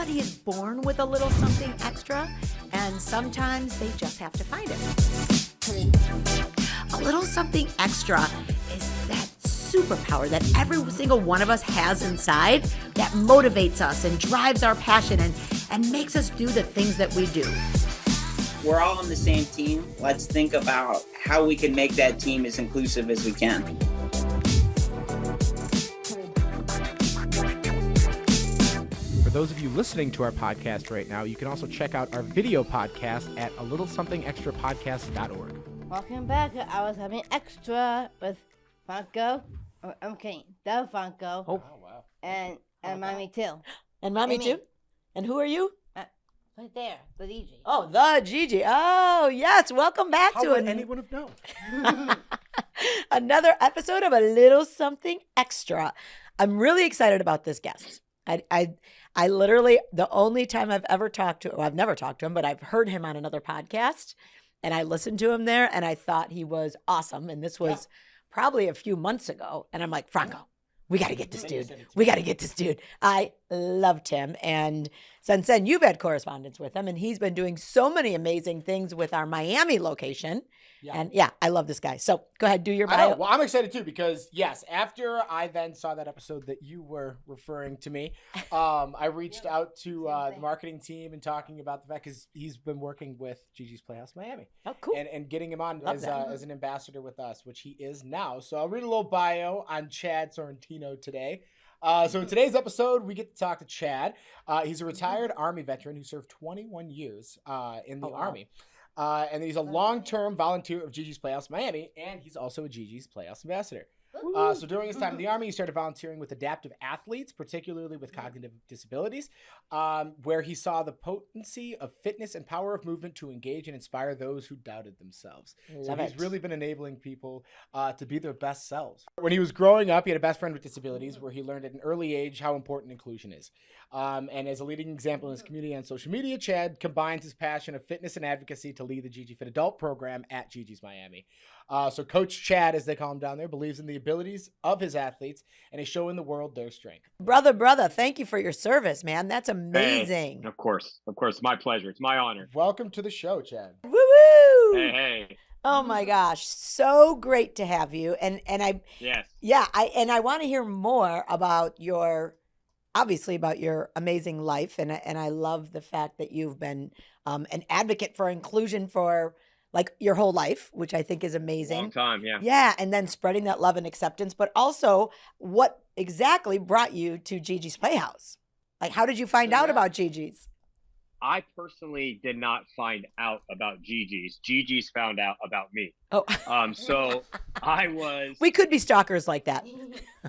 Everybody is born with a little something extra, and sometimes they just have to find it. A little something extra is that superpower that every single one of us has inside that motivates us and drives our passion and makes us do the things that we do. We're all on the same team. Let's think about how we can make that team as inclusive as we can. For those of you listening to our podcast right now, you can also check out our video podcast at alittlesomethingextrapodcast.org. Welcome back. I was having extra with Funko. I'm kidding. The Funko. Oh, wow. And Mommy too. And Mommy Amy. too? And who are you? Right there. The GiGi. Oh, the GiGi. Oh, yes. Welcome back How to would anyone have known? another episode of A Little Something Extra. I'm really excited about this guest. I literally, the only time I've ever talked to, well, I've never talked to him, but I've heard him on another podcast, and I listened to him there, and I thought he was awesome. And this was probably a few months ago. And I'm like, Franco, we got to get this dude. We got to get this dude. I loved him. And since then, you've had correspondence with him, and he's been doing so many amazing things with our Miami location. Yeah. And yeah, I love this guy. So go ahead, do your I bio. know. Well, I'm excited too because, yes, after I then saw that episode that you were referring to me, I reached out to the marketing team and talking about the fact because he's been working with GiGi's Playhouse Miami. Oh, cool. And getting him on Love as, that. as an ambassador with us, which he is now. So I'll read a little bio on Chad Sorentino today. So in today's episode, we get to talk to Chad. He's a retired Army veteran who served 21 years in the Army. And he's a long-term volunteer of GiGi's Playhouse Miami, and he's also a GiGi's Playhouse ambassador. So during his time in the Army, he started volunteering with adaptive athletes, particularly with cognitive disabilities, where he saw the potency of fitness and power of movement to engage and inspire those who doubted themselves. So he's really been enabling people to be their best selves. When he was growing up, he had a best friend with disabilities where he learned at an early age how important inclusion is. And as a leading example in his community on social media, Chad combines his passion of fitness and advocacy to lead the GiGiFIT Adult Program at GiGi's Miami. So Coach Chad, as they call him down there, believes in the abilities of his athletes and is showing the world their strength. Brother, thank you for your service, man. That's amazing. Hey, of course. My pleasure. It's my honor. Welcome to the show, Chad. Woo-woo! Hey. Oh my gosh, so great to have you. And I Yes. yeah, I want to hear more about your amazing life, and I love the fact that you've been an advocate for inclusion for like your whole life, which I think is amazing. Long time, yeah. Yeah, and then spreading that love and acceptance, but also what exactly brought you to GiGi's Playhouse? Like, how did you find out about GiGi's? I personally did not find out about GiGi's. GiGi's found out about me. Oh, So I was. we could be stalkers like that.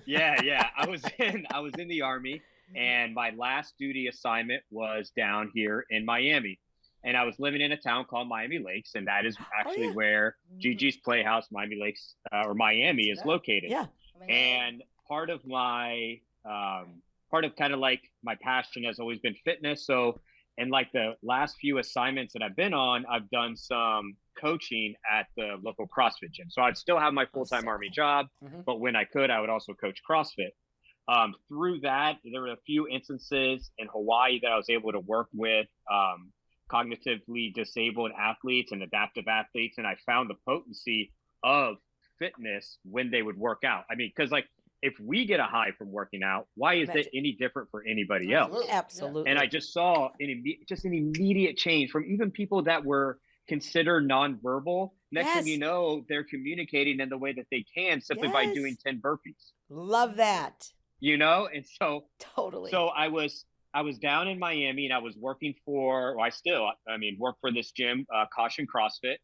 Yeah. I was in the Army, and my last duty assignment was down here in Miami. And I was living in a town called Miami Lakes, and that is actually where GiGi's Playhouse, Miami Lakes, or Miami is located. Yeah. And part of kind of like my passion has always been fitness. So in like the last few assignments that I've been on, I've done some coaching at the local CrossFit gym. So I'd still have my full-time Army job, but when I could, I would also coach CrossFit. Through that, there were a few instances in Hawaii that I was able to work with cognitively disabled athletes and adaptive athletes. And I found the potency of fitness when they would work out. I mean, because like if we get a high from working out, why is it any different for anybody else? Absolutely. And I just saw an immediate change from even people that were considered nonverbal. Next thing you know, they're communicating in the way that they can simply by doing 10 burpees. Love that. You know, and so Totally. So I was down in Miami, and I was working for, work for this gym, Caution CrossFit.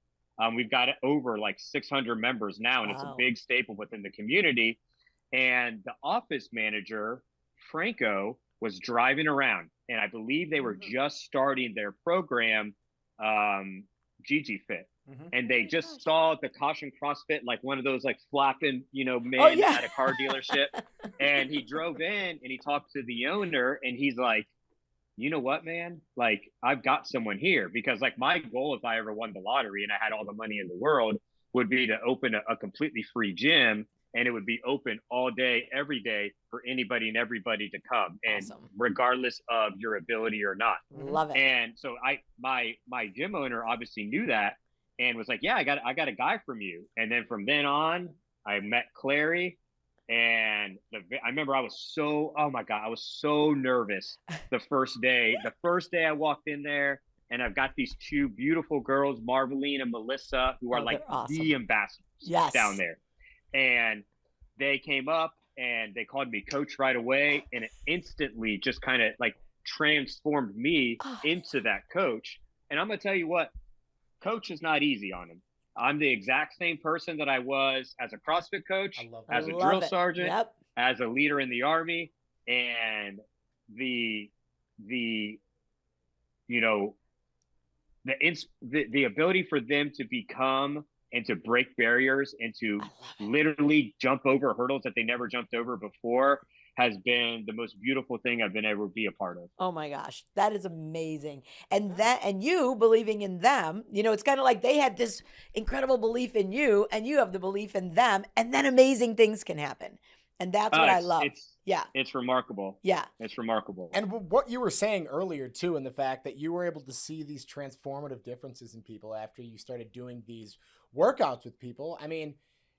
We've got over like 600 members now, and it's a big staple within the community. And the office manager, Franco, was driving around, and I believe they were just starting their program, GiGiFIT. And they just saw the Caution CrossFit, like one of those like flapping, men at a car dealership. And he drove in and he talked to the owner, and he's like, you know what, man? Like, I've got someone here, because like my goal, if I ever won the lottery and I had all the money in the world, would be to open a completely free gym and it would be open all day, every day for anybody and everybody to come, and Awesome. regardless of your ability or not. Love it. And so my gym owner obviously knew that and was like, yeah, I got a guy from you. And then from then on, I met Clary, and I remember I was oh my God, I was so nervous the first day. The first day I walked in there, and I've got these two beautiful girls, Marveline and Melissa, who are like awesome. the ambassadors down there. And they came up and they called me coach right away, and it instantly just kind of like transformed me into that coach. And I'm gonna tell you what, coach is not easy on him. I'm the exact same person that I was as a CrossFit coach, as a drill sergeant, as a leader in the Army, and the you know, the ability for them to become and to break barriers and to literally jump over hurdles that they never jumped over before has been the most beautiful thing I've been able to be a part of. Oh my gosh, that is amazing. And you believing in them, you know, it's kind of like they had this incredible belief in you and you have the belief in them, and then amazing things can happen. And that's what I love. It's remarkable. Yeah. It's remarkable. And what you were saying earlier too, and the fact that you were able to see these transformative differences in people after you started doing these workouts with people. I mean,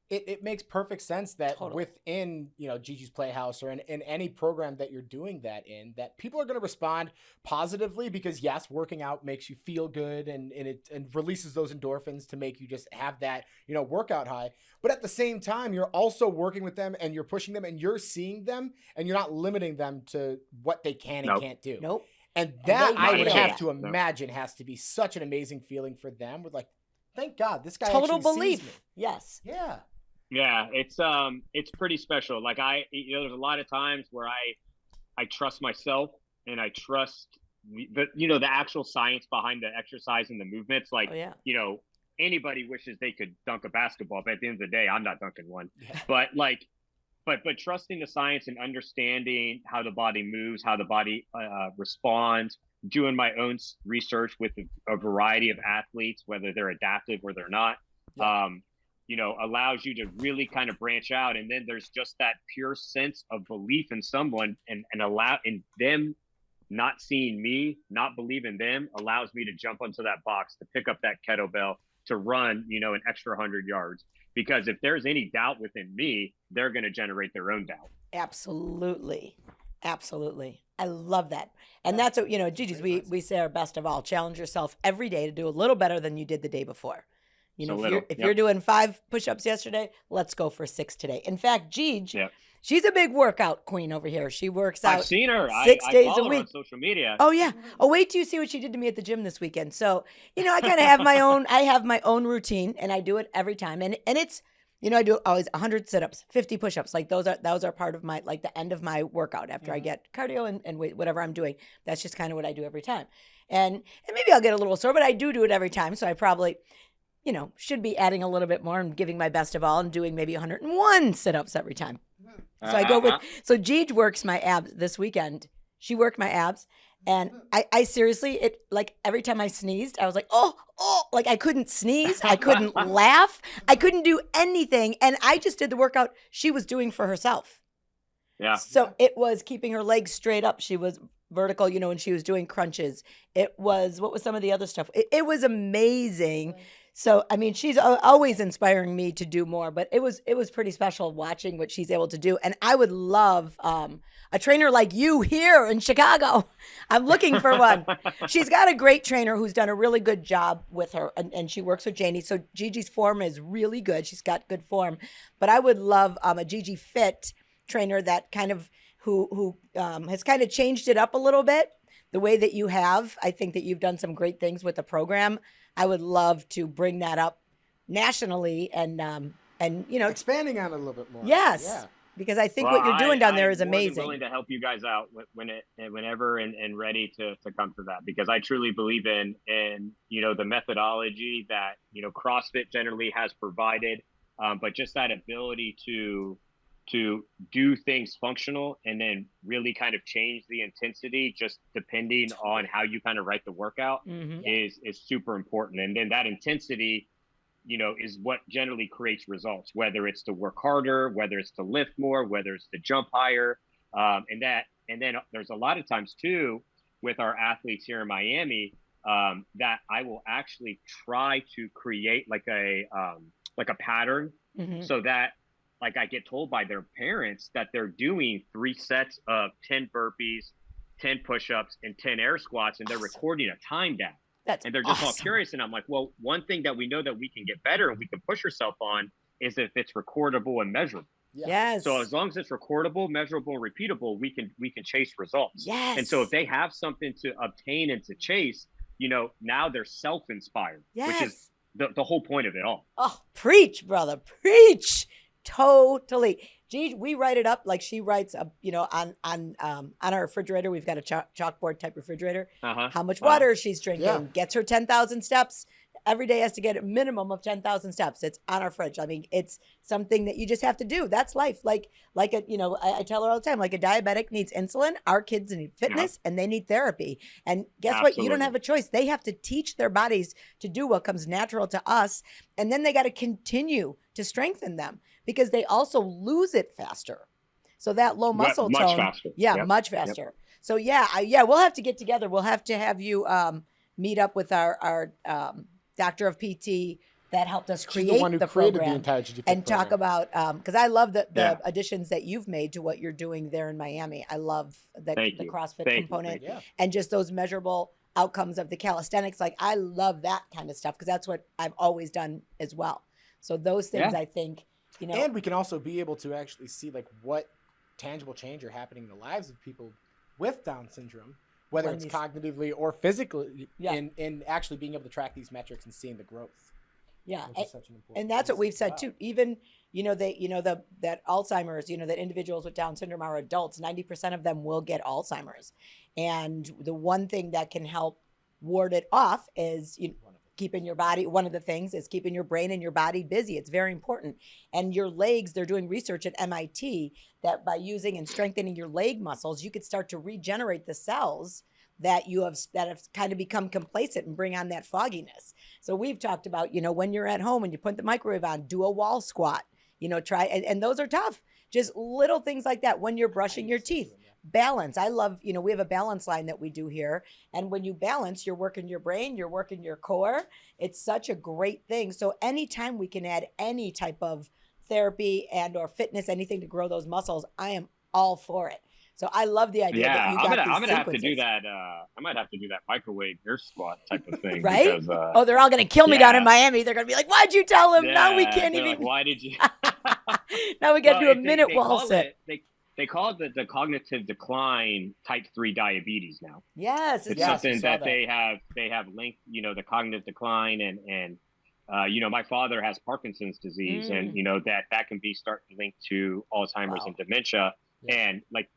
it makes perfect sense that within, you know, GiGi's Playhouse or in any program that you're doing that in, that people are going to respond positively because yes, working out makes you feel good and it releases those endorphins to make you just have that, you know, workout high. But at the same time, you're also working with them and you're pushing them and you're seeing them and you're not limiting them to what they can and can't do. And that I would have to imagine has to be such an amazing feeling for them with like, thank God this guy total actually belief. sees me. Yes. Yeah. Yeah, it's pretty special. Like there's a lot of times where I trust myself and I trust the actual science behind the exercise and the movements. Like, you know, anybody wishes they could dunk a basketball, but at the end of the day, I'm not dunking one. Yeah. But but trusting the science and understanding how the body moves, how the body responds, doing my own research with a variety of athletes, whether they're adaptive or they're not. Yeah. You know, allows you to really kind of branch out. And then there's just that pure sense of belief in someone and allow in them not seeing me, not believing them allows me to jump onto that box, to pick up that kettlebell, to run, you know, an extra 100 yards. Because if there's any doubt within me, they're going to generate their own doubt. Absolutely. Absolutely. I love that. And that's what, you know, GiGi's, we say our best of all. Challenge yourself every day to do a little better than you did the day before. You know, if you're doing 5 push-ups yesterday, let's go for 6 today. In fact, Gigi, she's a big workout queen over here. She works out. I've seen her 6 days follow a week her on social media. Oh yeah. Oh, wait till you see what she did to me at the gym this weekend. So, you know, I kind of have my own. I have my own routine, and I do it every time. And it's, you know, I do always 100 sit-ups, 50 push-ups. Like those are part of my, like, the end of my workout after I get cardio and whatever I'm doing. That's just kind of what I do every time. And maybe I'll get a little sore, but I do it every time. So I probably, you know, should be adding a little bit more and giving my best of all and doing maybe 101 sit-ups every time. So I go with, so Gigi works my abs this weekend. She worked my abs. And I seriously, it, like, every time I sneezed, I was like, oh, like I couldn't sneeze. I couldn't laugh. I couldn't do anything. And I just did the workout she was doing for herself. Yeah. So it was keeping her legs straight up. She was vertical, you know, and she was doing crunches. It was, what was some of the other stuff? It was amazing. So, I mean, she's always inspiring me to do more, but it was pretty special watching what she's able to do. And I would love a trainer like you here in Chicago. I'm looking for one. She's got a great trainer who's done a really good job with her, and she works with Janie. So Gigi's form is really good. She's got good form. But I would love a GiGiFIT trainer that kind of, who has kind of changed it up a little bit, the way that you have. I think that you've done some great things with the program. I would love to bring that up nationally and you know, expanding on it a little bit more. Yes, yeah. Because I think what you're doing down there is amazing. I'm willing to help you guys out whenever and ready to come to that, because I truly believe in you know, the methodology that, you know, CrossFit generally has provided, but just that ability to do things functional and then really kind of change the intensity just depending on how you kind of write the workout is super important. And then that intensity is what generally creates results, whether it's to work harder, whether it's to lift more, whether it's to jump higher. And then there's a lot of times too with our athletes here in Miami, that I will actually try to create like a pattern, so that like I get told by their parents that they're doing 3 sets of 10 burpees, 10 push-ups, and 10 air squats, and they're recording a time down. And they're just all curious. And I'm like, well, one thing that we know that we can get better and we can push ourselves on is if it's recordable and measurable. Yes. So as long as it's recordable, measurable, and repeatable, we can chase results. Yes. And so if they have something to obtain and to chase, now they're self-inspired, which is the whole point of it all. Oh, preach, brother, preach. Totally. Gee, we write it up like she writes, on our refrigerator. We've got a chalkboard type refrigerator. How much water she's drinking, gets her 10,000 steps. Every day has to get a minimum of 10,000 steps. It's on our fridge. I mean, it's something that you just have to do. That's life. I tell her all the time, like a diabetic needs insulin. Our kids need fitness and they need therapy. And guess what? You don't have a choice. They have to teach their bodies to do what comes natural to us. And then they got to continue to strengthen them because they also lose it faster. So that low muscle much tone. faster. Much faster. So we'll have to get together. We'll have to have you meet up with our doctor of PT that helped us create the program the entire GiGiFIT and program. talk about because I love the additions that you've made to what you're doing there in Miami. I love the CrossFit component and just those measurable outcomes of the calisthenics. Like I love that kind of stuff because that's what I've always done as well. So those things I think, and we can also be able to actually see like what tangible change are happening in the lives of people with Down syndrome, whether it's cognitively or phically, in actually being able to track these metrics and seeing the growth. Yeah, and that's what we've said too. Even that Alzheimer's, that individuals with Down syndrome are adults. 90% of them will get Alzheimer's, and the one thing that can help ward it off is keeping your body. One of the things is keeping your brain and your body busy. It's very important. And your legs. They're doing research at MIT that by using and strengthening your leg muscles, you could start to regenerate the cells that have kind of become complacent and bring on that fogginess. So we've talked about, when you're at home and you put the microwave on, do a wall squat, try, and those are tough. Just little things like that. When you're brushing your teeth, balance. I love, we have a balance line that we do here. And when you balance, you're working your brain, you're working your core. It's such a great thing. So anytime we can add any type of therapy and or fitness, anything to grow those muscles, I am all for it. So I love the idea that you got these I'm gonna have to do that. I might have to do that microwave air squat type of thing, right? Because, they're all gonna kill me down in Miami. They're gonna be like, "Why'd you tell him?" Now we can't even. Like, why did you? Now we got to do a minute wall sit. They call it the cognitive decline type 3 diabetes now. Yes, it's something that they have linked. The cognitive decline and my father has Parkinson's disease, and that can be starting linked to Alzheimer's and dementia, and like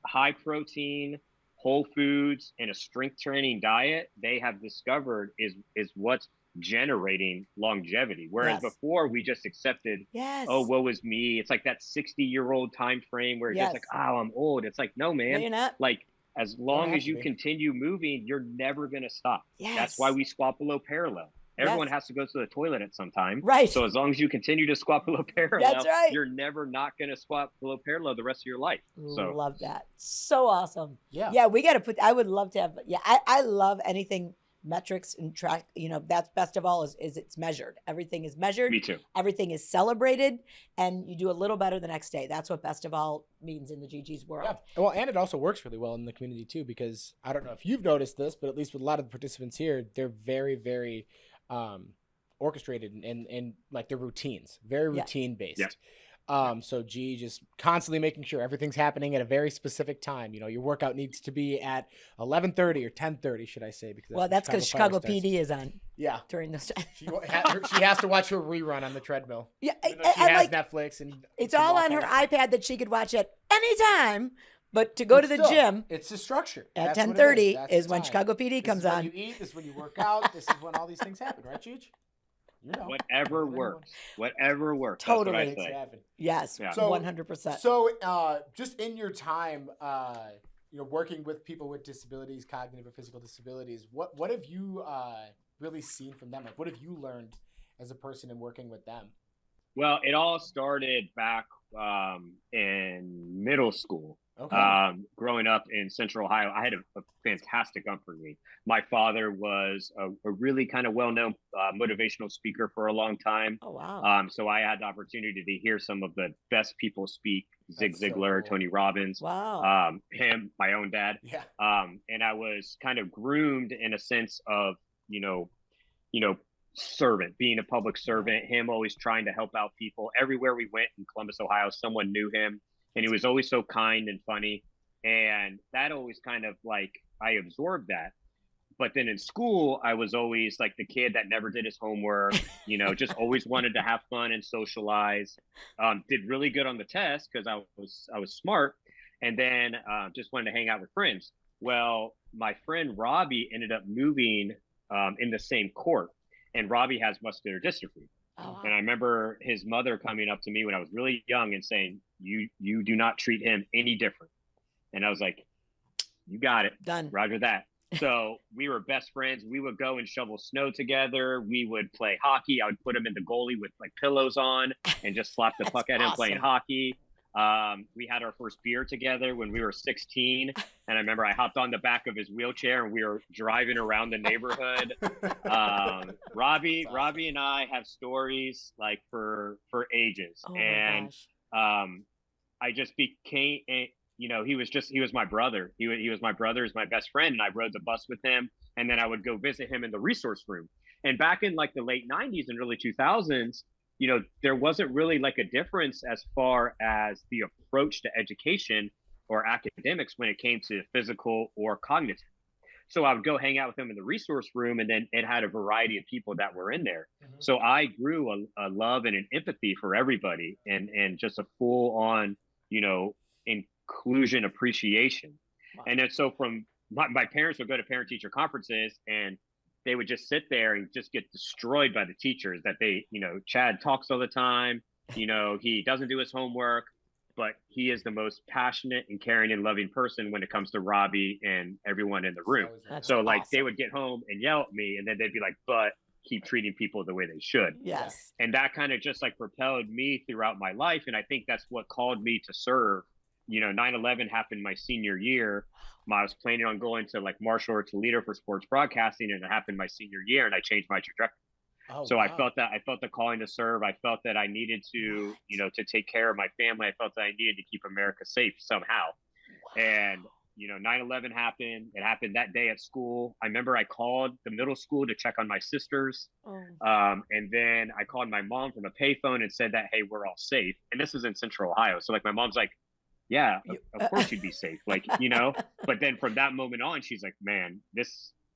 high protein, whole foods, and a strength training diet, they have discovered is what's generating longevity. Whereas before we just accepted, oh, woe is me. It's like that 60-year-old time frame where it's just like, oh, I'm old. It's like, no, man. No, you're not. Like as long as you continue moving, you're never gonna stop. That's why we squat below parallel. Everyone has to go to the toilet at some time. Right. So as long as you continue to squat below parallel, that's right. You're never not going to squat below parallel the rest of your life. So love that. So awesome. Yeah. We got to I would love to have, I love anything metrics and track, that's best of all is it's measured. Everything is measured. Me too. Everything is celebrated and you do a little better the next day. That's what best of all means in the GG's world. Yeah. Well, and it also works really well in the community too, because I don't know if you've noticed this, but at least with a lot of the participants here, they're very, very orchestrated and like their routines, very routine based. So G just constantly making sure everything's happening at a very specific time. Your workout needs to be at 11:30 or 10:30, should I say? Because that's because Chicago PD is on. Yeah, during this time. she has to watch her rerun on the treadmill. Yeah, she has Netflix and it's all on her iPad that she could watch at any time. But to go to the gym, it's the structure. At 10:30 is when Chicago PD comes on. This is when you eat. This is when you work out. This is when all these things happen, right, Cheech? Whatever works. Whatever works. Totally. That's what I say. Yes. Yeah. So 100%. So, just in your time, working with people with disabilities, cognitive or physical disabilities, what have you really seen from them? Like, what have you learned as a person and working with them? Well, it all started back in middle school. Okay. Growing up in Central Ohio, I had a fantastic upbringing. My father was a really kind of well-known motivational speaker for a long time. Oh, wow. So I had the opportunity to hear some of the best people speak: Zig That's so Ziglar, cool. Tony Robbins, Wow. him, my own dad. Yeah. And I was kind of groomed in a sense of, you know, you know, servant, being a public servant, him always trying to help out people. Everywhere we went in Columbus, Ohio, someone knew him, and he was always so kind and funny. And that always kind of like, I absorbed that. But then in school, I was always like the kid that never did his homework, just always wanted to have fun and socialize. Did really good on the test because I was smart, and then just wanted to hang out with friends. Well, my friend Robbie ended up moving in the same court, and Robbie has muscular dystrophy. Oh, And I wow. remember his mother coming up to me when I was really young and saying, "You do not treat him any different." And I was like, "You got it, Done. Roger that." So we were best friends. We would go and shovel snow together. We would play hockey. I would put him in the goalie with like pillows on and just slap the That's puck at him playing awesome. hockey. We had our first beer together when we were 16. And I remember I hopped on the back of his wheelchair and we were driving around the neighborhood. Robbie and I have stories like for ages. Oh, my And gosh. I just became, he was my brother. He was my brother, is my best friend, and I rode the bus with him. And then I would go visit him in the resource room. And back in like the late '90s and early 2000s, there wasn't really like a difference as far as the approach to education or academics when it came to physical or cognitive. So I would go hang out with him in the resource room, and then it had a variety of people that were in there. So I grew a love and an empathy for everybody, and just a full on, inclusion appreciation. Wow. And then so from my parents would go to parent teacher conferences, and they would just sit there and just get destroyed by the teachers that Chad talks all the time. He doesn't do his homework, but he is the most passionate and caring and loving person when it comes to Robbie and everyone in the room. That's So like they awesome. would get home and yell at me, and then they'd be like, "But keep treating people the way they should." Yes. And that kind of just like propelled me throughout my life. And I think that's what called me to serve. 9/11 happened my senior year. I was planning on going to like Marshall or Toledo for sports broadcasting, and it happened my senior year, and I changed my trajectory. Oh, So wow. I felt the calling to serve. I felt that I needed to, to take care of my family. I felt that I needed to keep America safe somehow. And 9/11 happened. It happened that day at school. I remember I called the middle school to check on my sisters. Oh. And then I called my mom from a payphone and said that, "Hey, we're all safe." And this is in Central Ohio. So like my mom's like, "Yeah, of course you'd be safe." Like, but then from that moment on, she's like, "Man,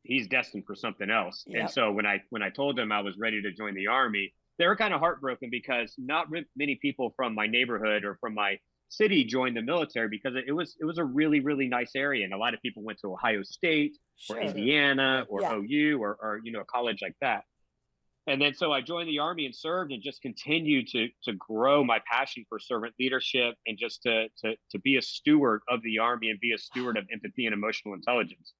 he's destined for something else." Yep. And so when I told them I was ready to join the Army, they were kind of heartbroken because not many people from my neighborhood or from my city joined the military, because it was a really, really nice area. And a lot of people went to Ohio State or Sure. Indiana or Yeah. OU or a college like that. And then so I joined the Army and served, and just continued to grow my passion for servant leadership, and just to be a steward of the Army and be a steward of empathy and emotional intelligence.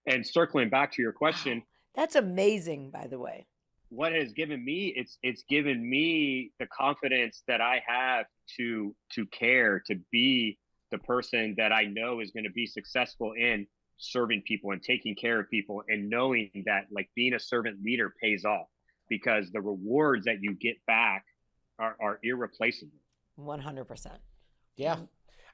And circling back to your question, Wow. That's amazing, by the way. what has given me, it's given me the confidence that I have to care, to be the person that I know is going to be successful in serving people and taking care of people, and knowing that like being a servant leader pays off, because the rewards that you get back are irreplaceable. 100%. Yeah.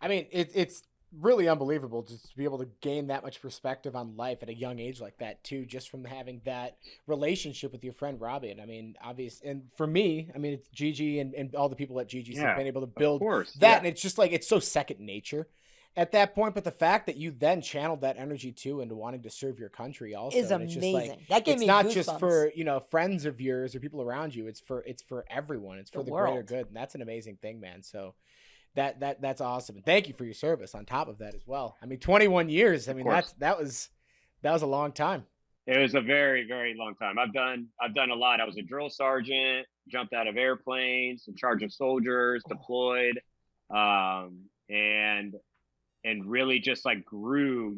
I mean, it's really unbelievable just to be able to gain that much perspective on life at a young age like that too, just from having that relationship with your friend Robbie. And I mean, obvious. And for me, I mean, it's GiGi and all the people at GiGi have been able to build course, that. yeah. And it's just like, it's so second nature at that point. But the fact that you then channeled that energy too into wanting to serve your country also Is and it's just like, amazing. That gave it's me not goosebumps. just for, friends of yours or people around you. It's for everyone. It's for the greater world. good. And that's an amazing thing, man. So that's awesome. And thank you for your service on top of that as well. I mean, 21 years. I mean, course. that was a long time. It was a very, very long time. I've done a lot. I was a drill sergeant, jumped out of airplanes, in charge of soldiers, deployed, and really just like grew.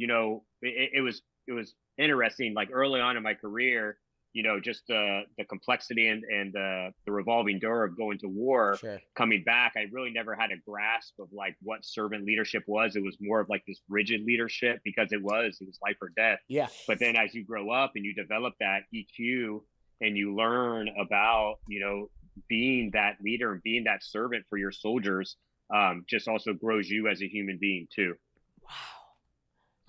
It was interesting. Like early on in my career, just the complexity and the revolving door of going to war, Sure. coming back, I really never had a grasp of like what servant leadership was. It was more of like this rigid leadership because it was life or death. Yeah. But then as you grow up and you develop that EQ and you learn about, being that leader and being that servant for your soldiers, just also grows you as a human being too. Wow.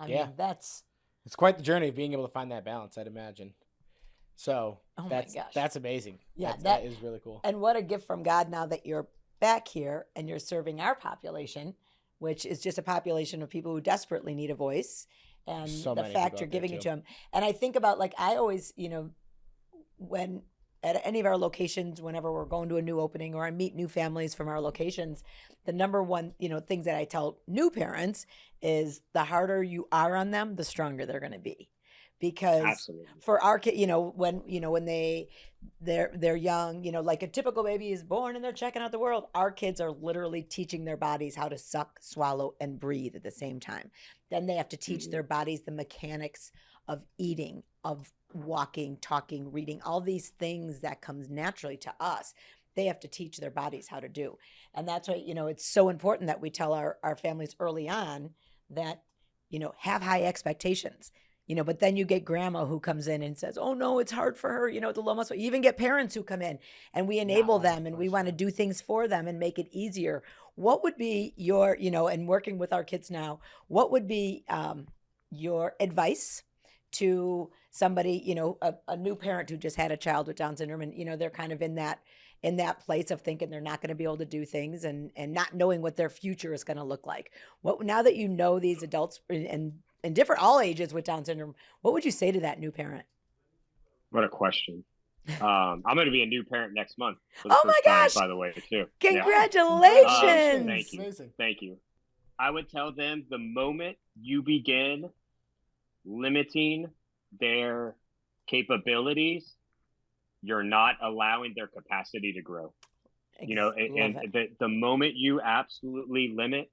I Yeah. mean, that's It's quite the journey of being able to find that balance, I'd imagine. So Oh my that's gosh. that's amazing. Yeah, that is really cool. and what a gift from God now that you're back here and you're serving our population, which is just a population of people who desperately need a voice. And So the many fact people you're out there, giving it too. to them. And I think about, like, I always, when at any of our locations, whenever we're going to a new opening or I meet new families from our locations, the number one, things that I tell new parents is the harder you are on them, the stronger they're going to be. Because Absolutely. for our kid, when they're young, like a typical baby is born and they're checking out the world. Our kids are literally teaching their bodies how to suck, swallow, and breathe at the same time. Then they have to teach their bodies the mechanics of eating, of walking, talking, reading, all these things that comes naturally to us. They have to teach their bodies how to do. And that's why, it's so important that we tell our families early on that, have high expectations. But then you get grandma who comes in and says, oh no, it's hard for her, the low muscle. You even get parents who come in and we enable them and we want to do things for them and make it easier. What would be your, and working with our kids now, what would be your advice to somebody, a new parent who just had a child with Down syndrome and, they're kind of in that place of thinking they're not going to be able to do things and not knowing what their future is going to look like. Now that these adults and different all ages with Down syndrome, what would you say to that new parent? What a question. I'm going to be a new parent next month. For the Oh my first time, gosh. by the way, too. Congratulations. Thank you. Amazing. Thank you. I would tell them the moment you begin limiting their capabilities, you're not allowing their capacity to grow. The moment you absolutely limit,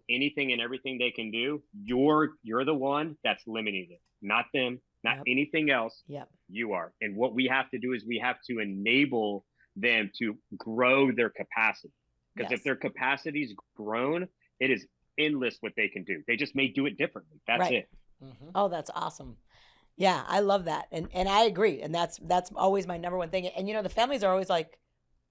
anything and everything they can do, you're the one that's limiting it, not them, not anything else. Yep. You are. And what we have to do is we have to enable them to grow their capacity. Because if their capacity's grown, it is endless what they can do. They just may do it differently. That's it. Mm-hmm. Oh, that's awesome. Yeah, I love that. And I agree. And that's always my number one thing. And the families are always like,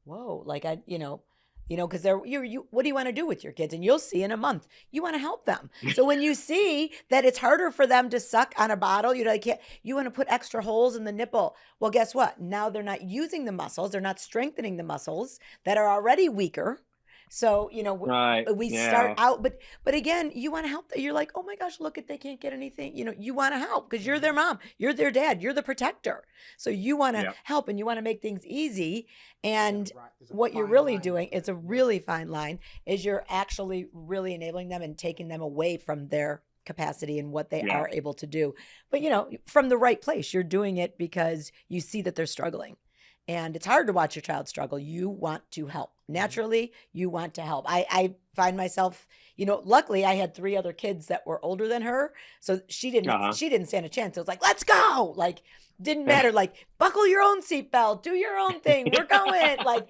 whoa, like because what do you want to do with your kids? And you'll see in a month, you want to help them. So when you see that it's harder for them to suck on a bottle, you want to put extra holes in the nipple. Well, guess what? Now they're not using the muscles. They're not strengthening the muscles that are already weaker. So, we start out, but again, you want to help. You're like, oh my gosh, look, they can't get anything. You want to help because you're their mom, you're their dad, you're the protector. So you want to help and you want to make things easy. And what you're really doing, it's a really fine line, is you're actually really enabling them and taking them away from their capacity and what they are able to do. But, from the right place, you're doing it because you see that they're struggling. And it's hard to watch your child struggle. You want to help. Naturally, you want to help. I find myself, luckily I had 3 other kids that were older than her. So she didn't stand a chance. It was like, let's go. Like, didn't matter. Like, buckle your own seatbelt, do your own thing. We're going. Like,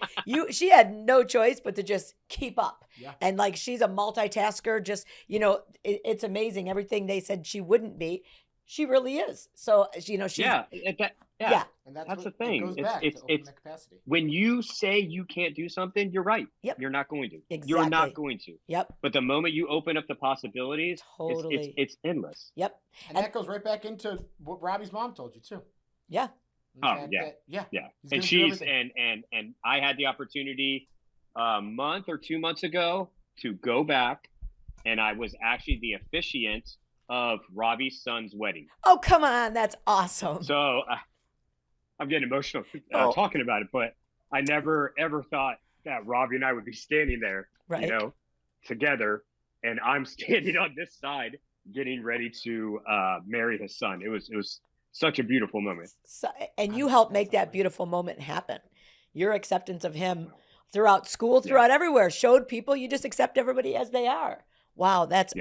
she had no choice but to just keep up. Yeah. And like, she's a multitasker. Just, it's amazing. Everything they said she wouldn't be, she really is. So, she's. Yeah. And that's the thing. It goes back to open that capacity. When you say you can't do something, you're right. Yep. You're not going to. Exactly. You're not going to. Yep. But the moment you open up the possibilities, Totally. it's endless. Yep. And that goes right back into what Robbie's mom told you too. Yeah. Yeah. And and I had the opportunity a month or 2 months ago to go back, and I was actually the officiant of Robbie's son's wedding. Oh, come on. That's awesome. So I'm getting emotional talking about it, but I never ever thought that Robbie and I would be standing there, together, and I'm standing on this side getting ready to marry his son. It was such a beautiful moment. And you helped make that beautiful moment happen. Your acceptance of him throughout school, throughout everywhere, showed people you just accept everybody as they are. Wow, that's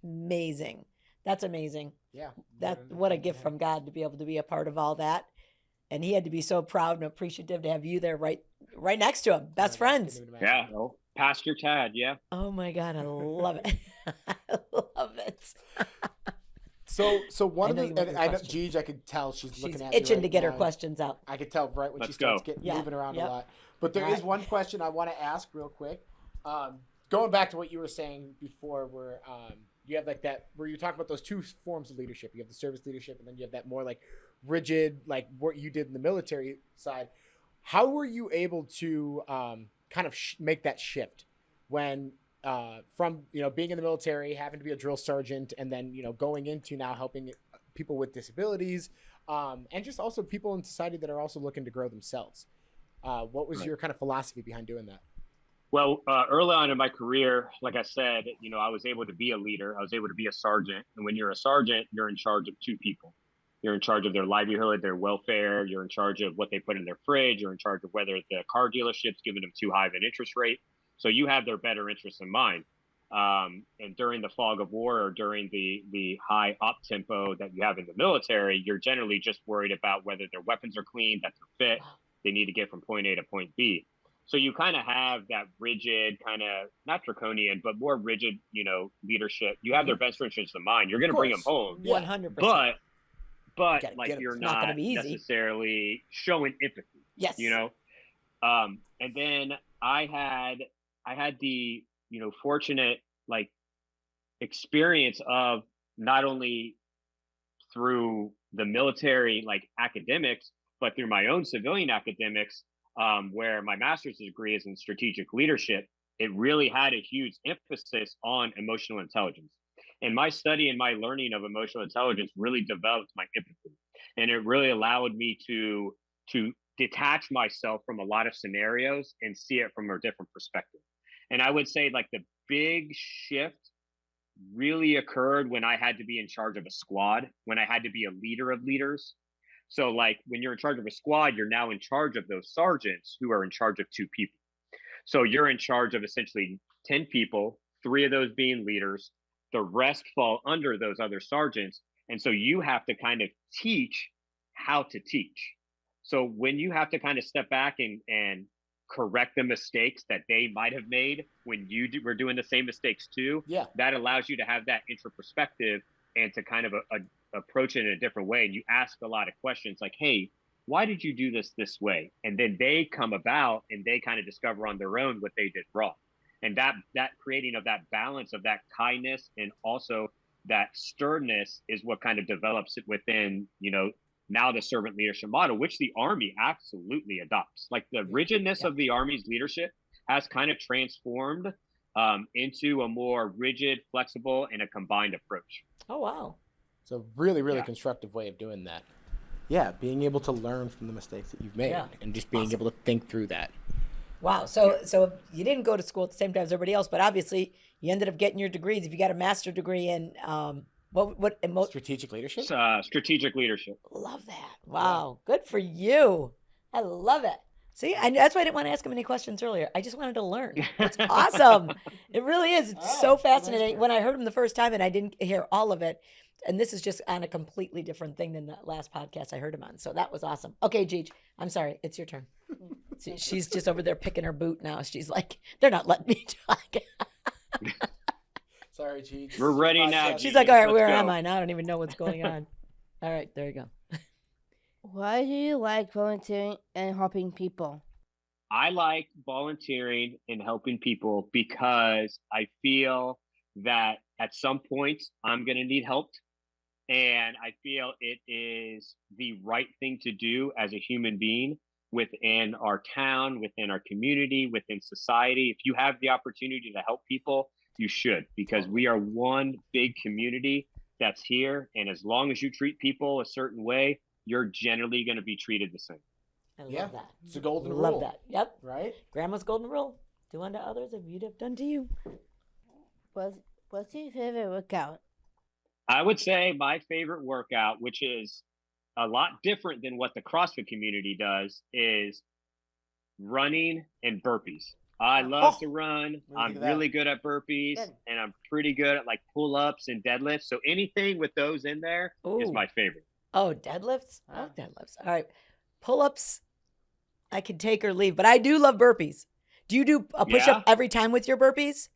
amazing. That's amazing. Yeah. What a gift from God to be able to be a part of all that. and he had to be so proud and appreciative to have you there right next to him. Best friends. Yeah. Oh, Pastor Chad. Yeah. Oh my God, I love it. I love it. So one I of know the, you want and your I know questions. Gigi, I could tell she's looking at me itching right to get her now. questions out. I could tell right when she Let's starts go. moving around Yep. a lot. But there All is right. one question I want to ask real quick. Going back to what you were saying before, where you have like that, where you talk about those two forms of leadership. You have the service leadership, and then you have that more like rigid, like what you did in the military side. How were you able to kind of make that shift when from being in the military, having to be a drill sergeant, and then going into now helping people with disabilities, and just also people in society that are also looking to grow themselves? What was your kind of philosophy behind doing that? Well, early on in my career, like I said, I was able to be a leader. I was able to be a sergeant. And when you're a sergeant, you're in charge of two people. You're in charge of their livelihood, their welfare. You're in charge of what they put in their fridge. You're in charge of whether the car dealership's giving them too high of an interest rate. So you have their better interests in mind. And during the fog of war, or during the high up tempo that you have in the military, you're generally just worried about whether their weapons are clean, that they're fit, they need to get from point A to point B. So you kind of have that rigid, kind of not draconian, but more rigid, leadership. You have their best interests in mind. You're going to bring them home, 100%. but Gotta like get 'em. you're It's not gonna not be easy. necessarily showing empathy. Yes. And then I had the fortunate like experience of not only through the military like academics, but through my own civilian academics, where my master's degree is in strategic leadership. It really had a huge emphasis on emotional intelligence. And my study and my learning of emotional intelligence really developed my empathy. And it really allowed me to detach myself from a lot of scenarios and see it from a different perspective. And I would say like the big shift really occurred when I had to be in charge of a squad, when I had to be a leader of leaders. So like when you're in charge of a squad, you're now in charge of those sergeants who are in charge of two people. So you're in charge of essentially 10 people, 3 of those being leaders. The rest fall under those other sergeants. And so you have to kind of teach how to teach. So when you have to kind of step back and correct the mistakes that they might have made when were doing the same mistakes too, that allows you to have that intra perspective and to kind of approach it in a different way. And you ask a lot of questions like, hey, why did you do this way? And then they come about and they kind of discover on their own what they did wrong. And that creating of that balance of that kindness and also that sternness is what kind of develops it within, now the servant leadership model, which the Army absolutely adopts. Like the rigidness of the Army's leadership has kind of transformed into a more rigid, flexible, and a combined approach. Oh, wow. It's a really, really constructive way of doing that. Yeah, being able to learn from the mistakes that you've made and just being able to think through that. Wow. So you didn't go to school at the same time as everybody else, but obviously you ended up getting your degrees. If you got a master's degree in strategic leadership? Strategic leadership. Love that. Wow. Good for you. I love it. See, that's why I didn't want to ask him any questions earlier. I just wanted to learn. It's awesome. It really is. It's so fascinating. When I heard him the first time and I didn't hear all of it, and this is just on a completely different thing than the last podcast I heard him on. So that was awesome. Okay, Gigi, I'm sorry. It's your turn. See, she's just over there picking her boot now. She's like, they're not letting me talk. Sorry, Gigi. We're ready now. She's like, all right, where am I now? I don't even know what's going on. All right, there you go. Why do you like volunteering and helping people? I like volunteering and helping people because I feel that at some point I'm going to need help. And I feel it is the right thing to do as a human being within our town, within our community, within society. If you have the opportunity to help people, you should, because we are one big community that's here. And as long as you treat people a certain way, you're generally going to be treated the same. I love that. It's a golden rule. Love that. Yep. Right? Grandma's golden rule. Do unto others as you'd have done to you. What's your favorite workout? I would say my favorite workout, which is a lot different than what the CrossFit community does, is running and burpees. I love to run. I'm really good at burpees, and I'm pretty good at like pull-ups and deadlifts. So anything with those in there is my favorite. Oh, deadlifts? I like deadlifts. All right. Pull-ups, I can take or leave, but I do love burpees. Do you do a push-up every time with your burpees?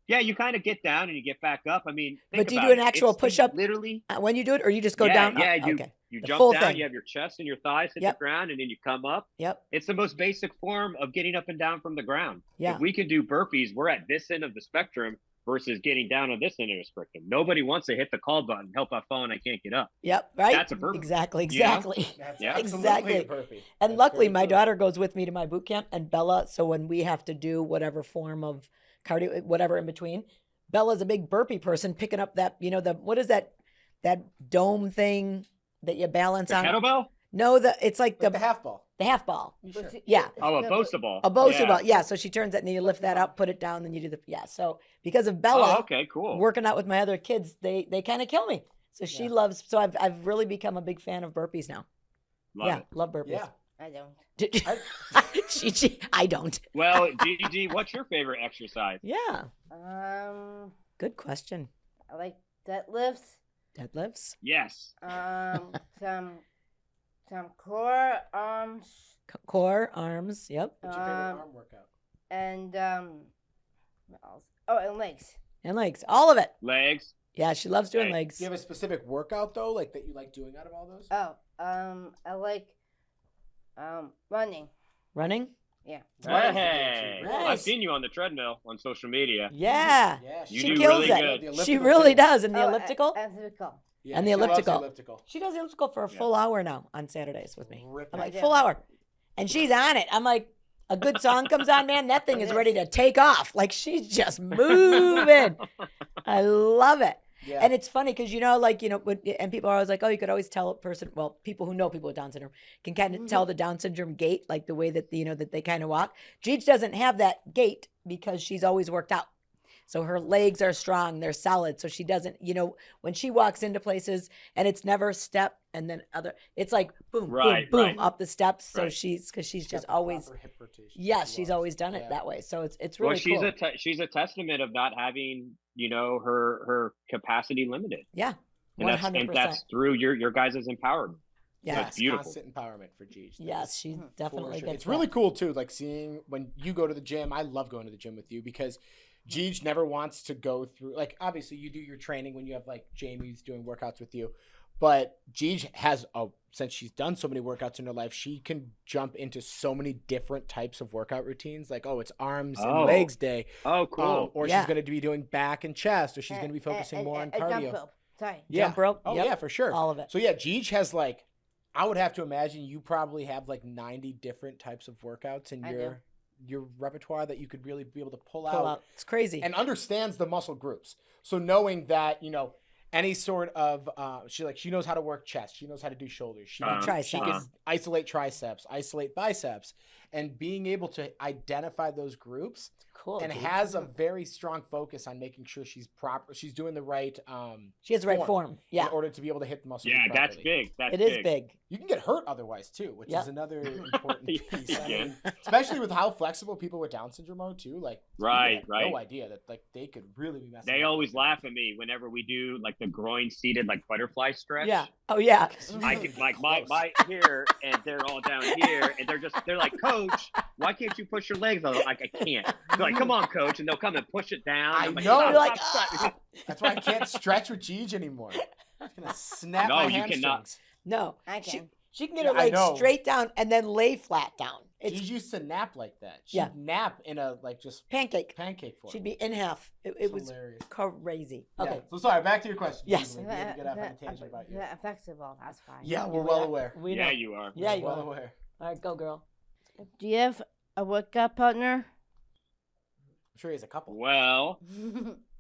Yeah, you kind of get down and you get back up. I mean, think But do you about do an it. actual It's push-up literally. when you do it, or you just go Yeah, down? yeah. Oh, okay. You The jump full down. thing. You have your chest and your thighs hit Yep. the ground, and then you come up. Yep. It's the most basic form of getting up and down from the ground. Yeah. If we can do burpees, we're at this end of the spectrum versus getting down on this end of the spectrum. Nobody wants to hit the call button, help I fall and I can't get up. Yep. Right. That's a burpee. Exactly. You know? Exactly. That's Yeah. absolutely Exactly. a burpee. And That's luckily, very my true. daughter goes with me to my boot camp, and Bella. So when we have to do whatever form of cardio, whatever in between, Bella's a big burpee person, picking up that, what is that dome thing that you balance The on? kettlebell? No, it's like Like the half ball. the half ball. You sure? Yeah. Oh, a Bosa ball. A Bosu Yeah. ball. Yeah. So she turns it and then you lift that up, put it down, then you do so because of Bella Oh, okay, cool. working out with my other kids, they kind of kill me. So she Yeah. loves, so I've really become a big fan of burpees now. Love it. Love burpees. Yeah. I don't. I don't. Well, GG, what's your favorite exercise? Yeah. Um, Good question. I like deadlifts. Deadlifts, Yes. Some core arms. core, arms. Yep. What's your favorite arm workout? And what else? Oh, and legs. And legs. All of it. Legs. Yeah. She loves doing Okay. legs. Do you have a specific workout though, like that you like doing out of all those? Oh, I like running. Running. Yeah. Running's the Hey, go-to. Nice. I've seen you on the treadmill on social media. Yeah. Yeah, You She do kills really it. good. The She elliptical really too. does. And the Oh, elliptical. Elliptical. Yeah, And the she loves elliptical. elliptical. She does the elliptical for a Yeah. full hour now on Saturdays with me. Rip I'm it. like, Yeah. full hour. And she's on it. I'm like, a good song comes on, man. That thing is ready to take off. Like she's just moving. I love it. Yeah. And it's funny because, and people are always like, oh, you could always tell a person, well, people who know people with Down syndrome can kind of tell the Down syndrome gait, like the way that, that they kind of walk. Gigi doesn't have that gait because she's always worked out. So her legs are strong, they're solid. So she doesn't, when she walks into places and it's never step and then it's like boom, Right, boom, boom right. up the steps. So Right. she's She's just got the always, proper hip rotation. yes, She she's loves. always done it Yeah. that way. So it's really Well, she's cool. she's a testament of not having, her capacity limited. Yeah, And 100%. that's through your guys' empowerment. Yeah. That's beautiful. Constant empowerment for Gigi. Yes, she For definitely sure. gets It's really that. cool too, like seeing when you go to the gym. I love going to the gym with you because Gigi never wants to go through, like, obviously you do your training when you have like Jamie's doing workouts with you, but Gigi has since she's done so many workouts in her life, she can jump into so many different types of workout routines. Like, it's arms and Oh. legs day. Oh, cool. Or Yeah. she's going to be doing back and chest, or she's going to be focusing more on Jump cardio. rope. Sorry. Yeah. Jump rope. Oh Yep. yeah, for sure. All of it. So yeah, Gigi has like, I would have to imagine you probably have like 90 different types of workouts in I do. your repertoire that you could really be able to pull Pull out, out. It's crazy. and understands the muscle groups. So knowing that, any sort of she knows how to work chest, she knows how to do shoulders, she can Triceps. isolate triceps, isolate biceps, and being able to identify those groups, Cool. and dude. has a very strong focus on making sure she's doing the right She has the right form. Yeah. in order to be able to hit the muscle Yeah, group that's properly. big. That's It is big. You can get hurt otherwise too, which Yep. is another important You piece. I mean, can. especially with how flexible people with Down syndrome are too. Like, Right, you have right. no idea that like they could really be messing. They up always with laugh things. at me whenever we do like the groin seated like butterfly stretch. Yeah. Oh, yeah. I can like my here and they're all down here and they're like, Coach, why can't you push your legs? I'm like, I can't. They're like, come on, Coach, and they'll come and push it down. I I'm like, know. "Stop, You're like, stop, stop." That's why I can't stretch with Gigi anymore. It's gonna snap No, my you hamstrings. cannot. No. I She, can. she can get Yeah, her I legs know. straight down and then lay flat down. It's Gigi used to nap like that. She'd Yeah. nap in a like just pancake. pancake form. She'd be in half. It It's was hilarious. crazy. Yeah. Okay. So sorry. Back to your question. Yes. Gigi. We had to get off on a tangent about you. Yeah, flexible. That's fine. Yeah, we're well aware. We Yeah, know. you are. Yeah, you well are. aware. All right, go, girl. Do you have a workout partner? I'm sure he has a couple. Well,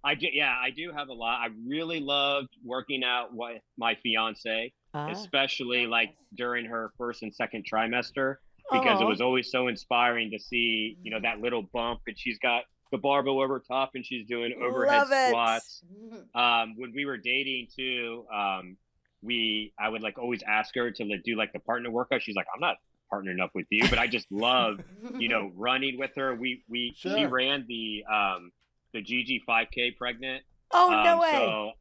I do have a lot. I really loved working out with my fiance, especially like during her first and second trimester, because it was always so inspiring to see, that little bump, and she's got the barbell over top and she's doing overhead Love it. squats. When we were dating too, I would like always ask her to do like the partner workout. She's like, I'm not partnering up with you, but I just love, running with her. We Sure. ran the GiGi 5K pregnant. Oh, no way. So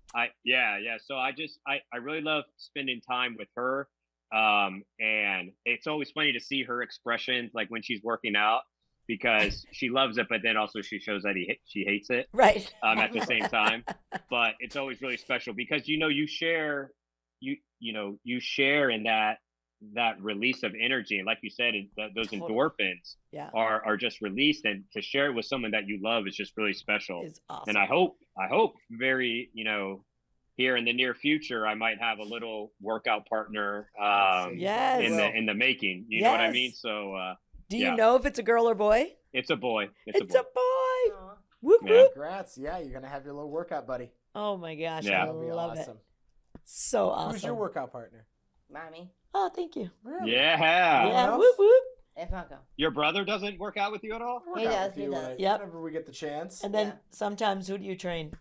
So I really love spending time with her. And it's always funny to see her expressions, like when she's working out, because she loves it, but then also she shows that she hates it Right. at the same time. But it's always really special because you share you share in that release of energy, and like you said, those Totally. endorphins Yeah. are just released, and to share it with someone that you love is just really special. Is awesome. And I hope very here in the near future I might have a little workout partner Yes. in the making. You know what I mean? Yes. So Do you yeah. know if it's a girl or boy? It's a boy. It's a boy. Aw. Whoop Yeah. whoop. Congrats. Yeah, you're going to have your little workout buddy. Oh my gosh, Yeah. I That'll be love it. awesome. So awesome. Who's your workout partner? Mommy Oh, thank you. Really? Yeah. Yeah. else? Whoop whoop. and Funko. Your brother doesn't work out with you at all? Work He out does, with he you does. Yep. Whenever we get the chance. And then Yeah. sometimes who do you train?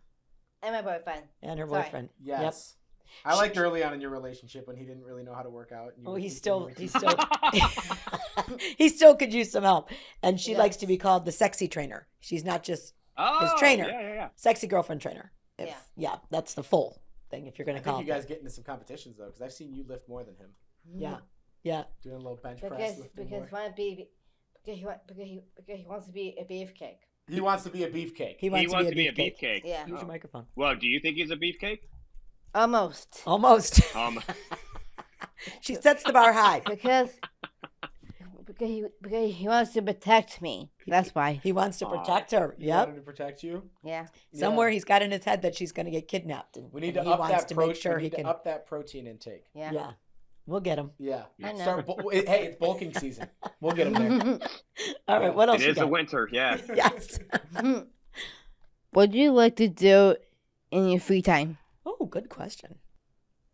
And my boyfriend. And her Sorry. boyfriend. Yes. I liked early on in your relationship when he didn't really know how to work out. and you Oh, were he's still continuing to- he still could use some help. And she Yes. likes to be called the sexy trainer. She's not just Oh, trainer. Yeah. sexy girlfriend trainer. Yeah. Yeah, that's the full thing if you're I going to think call you it. guys get into some competitions though, because I've seen you lift more than him. Yeah. Yeah. Doing a little bench press. Because Lifting because more. want to be because he wants to be a beefcake. He wants to be a beefcake. He wants, He wants to be a beefcake. beefcake. Yeah. Use Oh. your microphone. Well, do you think he's a beefcake? Almost. Almost. She sets the bar high. Because he wants to protect me. That's why. He wants to Aw. protect her. He Yep. wanted to protect you. Yeah. Somewhere Yeah. he's got in his head that she's going to get kidnapped. And, We need and to he up wants that to pro- make sure we he need to can. up that protein intake. Yeah. Yeah. We'll get him. Yeah. I know. Hey, it's bulking season. We'll get him there. All right. What else It you is a got? winter, yeah. Yes. What do you like to do in your free time? Oh, good question.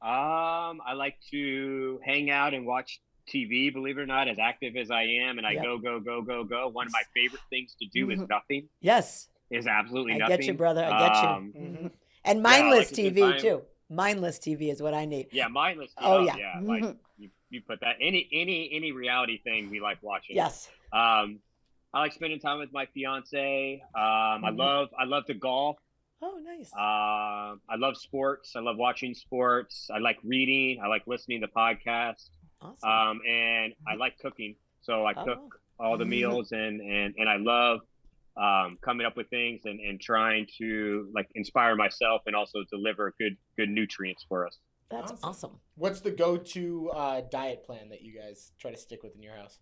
I like to hang out and watch TV, believe it or not, as active as I am, and I Yep. go. One of my favorite things to do is nothing. Yes. Is absolutely I nothing. get you, brother. I get you. Mhm. And yeah, I mindless like to spend TV time- too. Mindless TV is what I need. Yeah, mindless. Oh, yeah. Yeah. Like you put that any reality thing we like watching. Yes. I like spending time with my fiance. Mm-hmm. I love to golf. Oh, nice. I love sports. I love watching sports. I like reading. I like listening to podcasts. Awesome. And I like cooking. So I Oh. cook all the meals and I love coming up with things and trying to like inspire myself and also deliver good nutrients for us. That's Awesome. awesome. What's the go-to diet plan that you guys try to stick with in your house?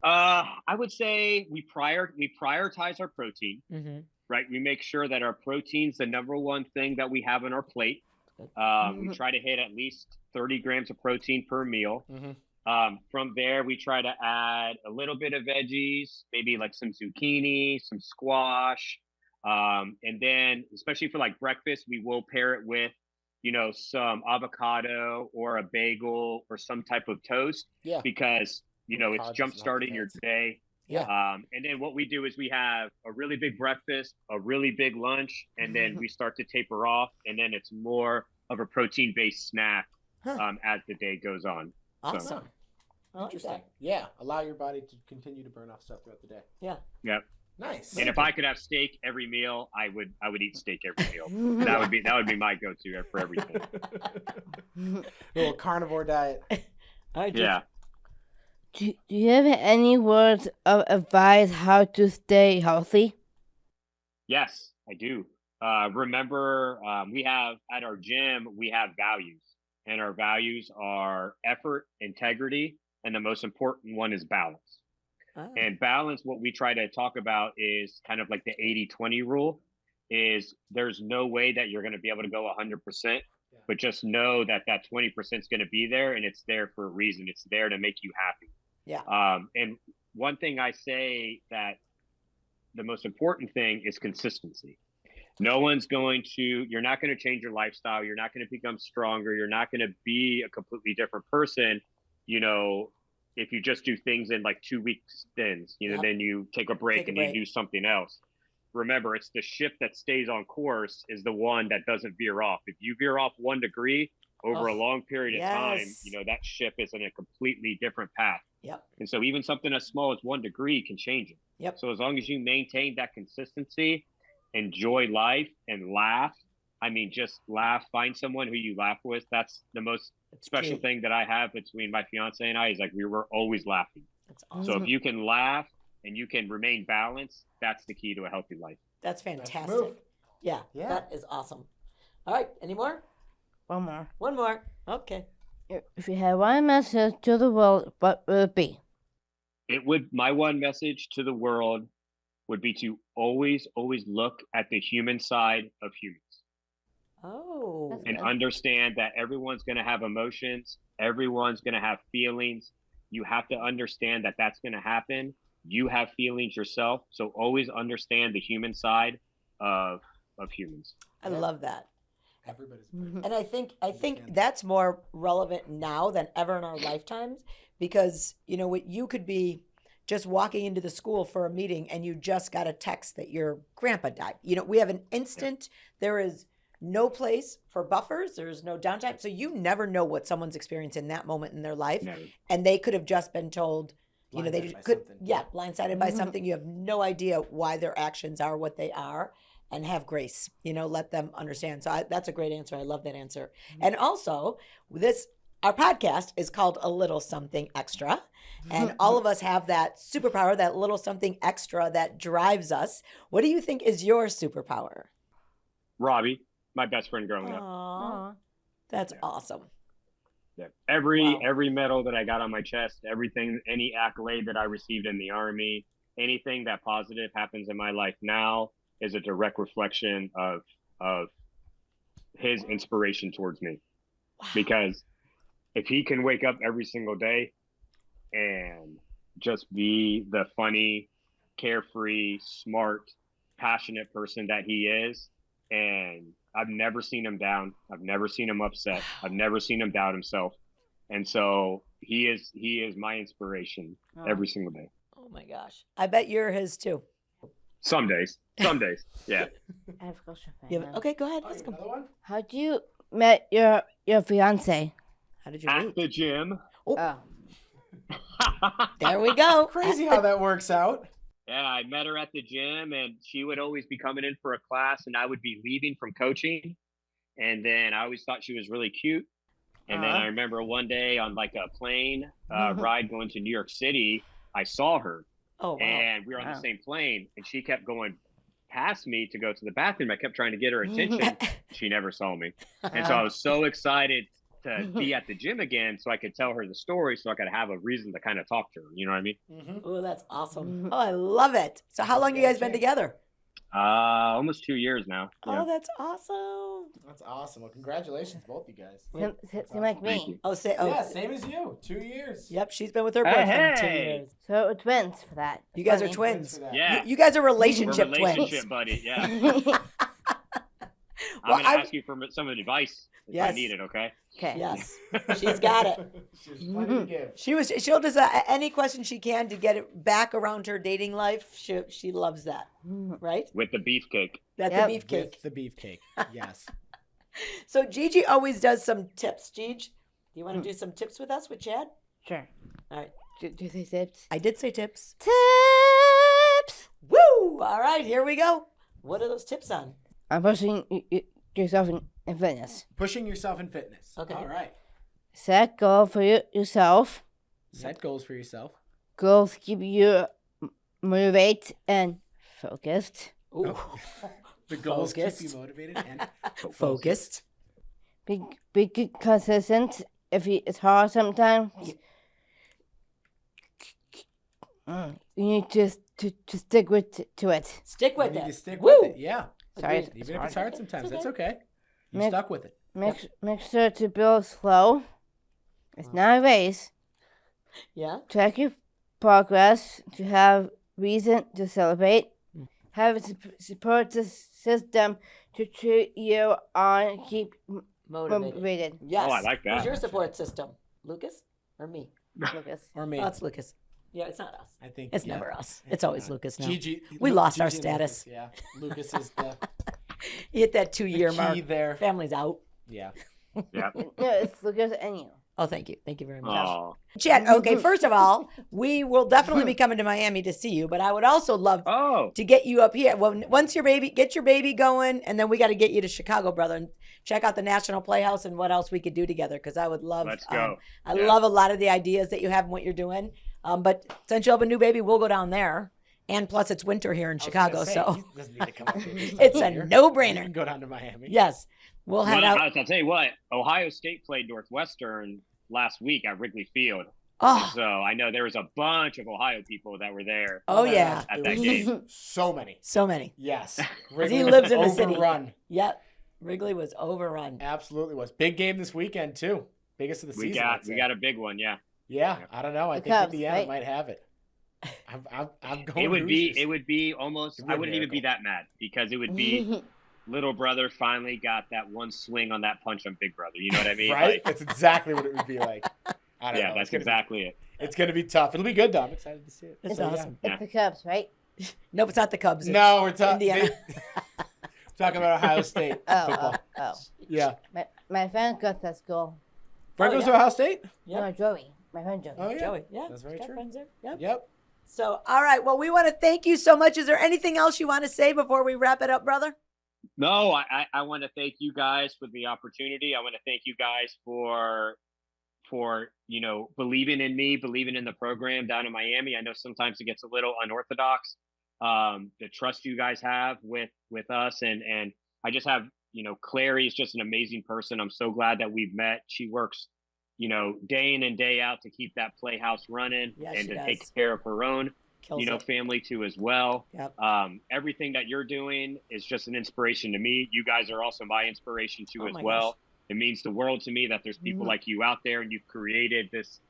I would say we prioritize our protein. Mm-hmm. Right, we make sure that our protein's the number one thing that we have on our plate. We try to hit at least 30 grams of protein per meal. Mm-hmm. From there, we try to add a little bit of veggies, maybe like some zucchini, some squash, and then especially for like breakfast, we will pair it with, some avocado or a bagel or some type of toast Yeah. because it's Carbs and jump starting your healthy day. Yeah. And then what we do is we have a really big breakfast, a really big lunch, and then we start to taper off, and then it's more of a protein-based snack as the day goes on. Awesome. I like Interesting. that. Yeah. Allow your body to continue to burn off stuff throughout the day. Yeah. Yep. Nice. And if I could have steak every meal, I would eat steak every meal. That would be my go-to for everything. Little carnivore diet. I just, Yeah. Do you have any words of advice how to stay healthy? Yes, I do. Remember, we have at our gym, we have values, and our values are effort, integrity, and the most important one is balance. Oh. And balance, what we try to talk about is kind of like the 80-20 rule is there's no way that you're going to be able to go 100%, but just know that 20% is going to be there and it's there for a reason. It's there to make you happy. Yeah. And one thing I say that the most important thing is consistency. You're not going to change your lifestyle. You're not going to become stronger. You're not going to be a completely different person, if you just do things in like 2-week stints, then you take a break and you do something else. Remember, it's the ship that stays on course is the one that doesn't veer off. If you veer off 1 degree over a long period of time, that ship is in a completely different path. Yep. And so even something as small as 1 degree can change it. Yep. So as long as you maintain that consistency, enjoy life and laugh, I mean, just laugh, find someone who you laugh with. That's the most special cute. thing that I have between my fiance and I is like, we were always laughing. That's awesome. So if you can laugh and you can remain balanced, that's the key to a healthy life. That's That's the fantastic. move. Yeah, Yeah. that is awesome. All right, any more? One more. One more. Okay. If you had one message to the world, what would it be? My one message to the world would be to always look at the human side of humans Oh. That's and good. understand that everyone's going to have emotions. Everyone's going to have feelings. You have to understand that that's going to happen. You have feelings yourself. So always understand the human side of humans. I love that. Everybody's And I think Understand. that's more relevant now than ever in our lifetimes because you could be just walking into the school for a meeting and you just got a text that your grandpa died. We have an instant. There is no place for buffers. There's no downtime. So you never know what someone's experiencing in that moment in their life, Never. and they could have just been told. They Blindsided by could, something. yeah, blindsided by something. You have no idea why their actions are what they are, and have grace. Let them understand. So that's a great answer. I love that answer. And also, our podcast is called A Little Something Extra, and all of us have that superpower, that little something extra that drives us. What do you think is your superpower? Robbie, my best friend growing up. Aw, that's awesome. Yeah. Wow. Every medal that I got on my chest, everything, any accolade that I received in the Army, anything that positive happens in my life now is a direct reflection of his inspiration towards me. Because if he can wake up every single day and just be the funny, carefree, smart, passionate person that he is, and I've never seen him down. I've never seen him upset. I've never seen him doubt himself. And so he is my inspiration every single day. Oh my gosh. I bet you're his too. Some days. Yeah. I have a question for You you. have- okay, go ahead. Oh, Ask you him. another one? How do you met your fiance? How did you At meet? the gym. Oh, There we go. Crazy how that works out. Yeah, I met her at the gym, and she would always be coming in for a class, and I would be leaving from coaching. And then I always thought she was really cute. And then I remember one day on like a plane ride going to New York City, I saw her, Oh, wow. and we were on the same plane, and she kept going past me to go to the bathroom. I kept trying to get her attention. She never saw me. And so I was so excited to be at the gym again so I could tell her the story, so I could have a reason to kind of talk to her. You know what I mean? Mm-hmm. Oh, that's awesome. Oh, I love it. So how long you guys been together? Almost 2 years now. Yeah. Oh, that's awesome. That's awesome. Well, congratulations, both you guys. same like Thank me. you. Oh, say, Yeah, same as you. 2 years. Yep, she's been with her boyfriend 2 Hey. years. So we're twins for that. You guys are Funny. twins. For that. Yeah. You guys are We're relationship relationship twins. buddy. Yeah. Well, I'm going to I'm- ask you for some advice if Yes. I need it, okay? Okay. Yes, she's got it. She's plenty to give. She'll just any question she can to get it back around her dating life. She loves that, right? With the beefcake. That's Yep. the beefcake. With the beefcake. Yes. So Gigi always does some tips. Gigi, do you want to do some tips with us with Chad? Sure. All right. Do you say tips? I did say tips. Tips. Woo! All right, here we go. What are those tips on? I'm pushing yourself in fitness. Pushing yourself in fitness. Okay. All right. Set goal for yourself. Set goals for yourself. Goals keep you motivated and focused. Ooh. Oh. The goals Focused. keep you motivated and Focused. Be consistent. If it's hard sometimes, you need to stick to it. Stick You with need it. to stick Woo! with it. Yeah. Sorry, Agreed. Even if it's hard sometimes, that's okay. okay. You Make- stuck with it. Make sure to build slow. It's not a race. Yeah. Track your progress to have reason to celebrate. Have a support system to cheer you on, keep Motivated. motivated. Yes. Oh, I like that. Who's your support system? Lucas or me? Lucas. Or me. Oh, it's Lucas. Yeah, it's not us. I think It's yeah. never us. It's always Lucas now. Gigi. We lost our Gigi and Lucas, status. Yeah. Lucas is the You hit that the 2-year key mark. there. Family's out. Yeah. Yeah. No, it's Lucas and you. Oh, thank you. Thank you very much. Oh, Chad, okay, first of all, we will definitely be coming to Miami to see you, but I would also love to get you up here. Well, once get your baby going, and then we got to get you to Chicago, brother, and check out the National Playhouse and what else we could do together, because I would love. Let's go. I love a lot of the ideas that you have and what you're doing. But since you have a new baby, we'll go down there. And plus, it's winter here in Chicago, so he doesn't need to come up here. it's a no-brainer. You can go down to Miami. Yes, we'll head out. I'll tell you what, Ohio State played Northwestern last week at Wrigley Field. Oh, So I know there was a bunch of Ohio people that were there. oh my yeah, gosh, At it that was game. So many. so many. Yes. He Wrigley lives in the was city. overrun. Yep, Wrigley was overrun. Absolutely was. Big game this weekend too. Biggest of the We season. I'd say. got a big one, yeah. Yeah, I don't know. I The think Cubs, Indiana right? might have it. I'm going. It would be almost. It'd be I a wouldn't even be miracle. that mad because it would be little brother finally got that one swing on that punch on big brother. You know what I mean? Right? Like, That's exactly what it would be like. I don't yeah, know. that's exactly it. It's gonna be tough. It'll be good though. I'm excited to see it. It's So, yeah. awesome. It's the Cubs, right? Nope, it's not the Cubs. It's No, we're talking. Indiana. Talking about Ohio State football. Oh. Yeah. My friend goes to school. Frank Oh, goes yeah. to Ohio State. Yep. No, Joey. My friend Joey. Oh yeah. Joey, yeah, That's very got true. friends there. Yep. Yep. So, all right. Well, we want to thank you so much. Is there anything else you want to say before we wrap it up, brother? No, I want to thank you guys for the opportunity. I want to thank you guys for believing in me, believing in the program down in Miami. I know sometimes it gets a little unorthodox. The trust you guys have with us, and I just have Clary is just an amazing person. I'm so glad that we've met. She works day in and day out to keep that Playhouse running Yes, and she to does. take care of her own Kills it. family too as well. Yep. Everything that you're doing is just an inspiration to me. You guys are also my inspiration too Oh as my well. gosh. It means the world to me that there's people like you out there, and you've created this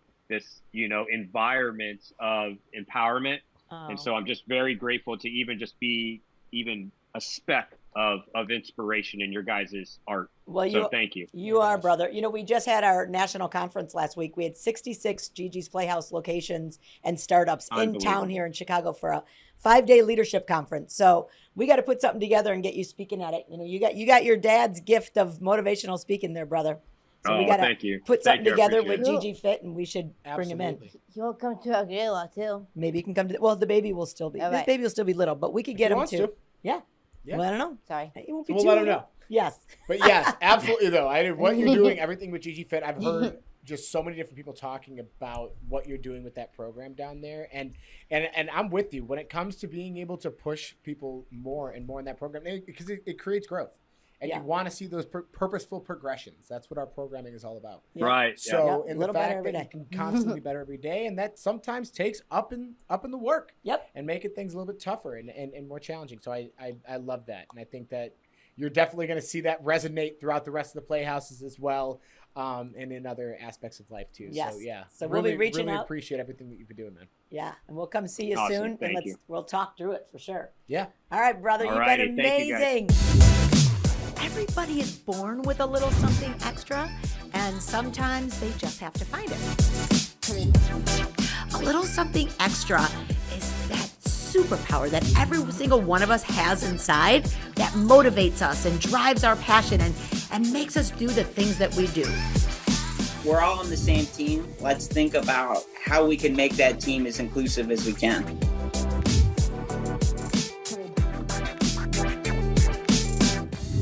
environment of empowerment. Oh. And so I'm just very grateful to even just be even a speck of inspiration in your guys' art. Well, So thank you. You are, brother. We just had our national conference last week. We had 66 GiGi's Playhouse locations and startups in town Unbelievable. here in Chicago for a 5-day leadership conference. So we got to put something together and get you speaking at it. You got your dad's gift of motivational speaking there, brother. So we got to thank you. put Thank something you. I together appreciate with it. GiGiFIT, and we should bring him in. Absolutely. He'll come to our gala too. Maybe you can come to. Well, the baby will still be. All This right. baby will still be little, but we could get He him wants too. to. Yeah. Yeah. Well, I don't know. Sorry. He won't So be we'll too let him little. know. Yes. But yes, absolutely though. What you're doing, everything with GiGiFIT, I've heard just so many different people talking about what you're doing with that program down there, and I'm with you when it comes to being able to push people more and more in that program, because it creates growth, and Yeah. you want to see those purposeful progressions. That's what our programming is all about. Yeah. Right. So, Yeah, in a the little better fact every that day. you can constantly be better every day, and that sometimes takes up in the work. Yep. And making things a little bit tougher and more challenging. So I love that, and I think that you're definitely going to see that resonate throughout the rest of the Playhouses as well, and in other aspects of life too. Yes. So yeah. So we'll be really, reaching really out. appreciate everything that you've been doing, man. Yeah, and we'll come see you Awesome. soon, Thank and you. we'll talk through it for sure. Yeah. All right, brother, you've Alrighty, been thank you, guys. amazing. Everybody is born with a little something extra, and sometimes they just have to find it. A little something extra is that superpower that every single one of us has inside that motivates us and drives our passion and makes us do the things that we do. We're all on the same team. Let's think about how we can make that team as inclusive as we can.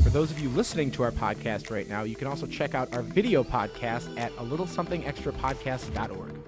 For those of you listening to our podcast right now, you can also check out our video podcast at alittlesomethingextrapodcast.org.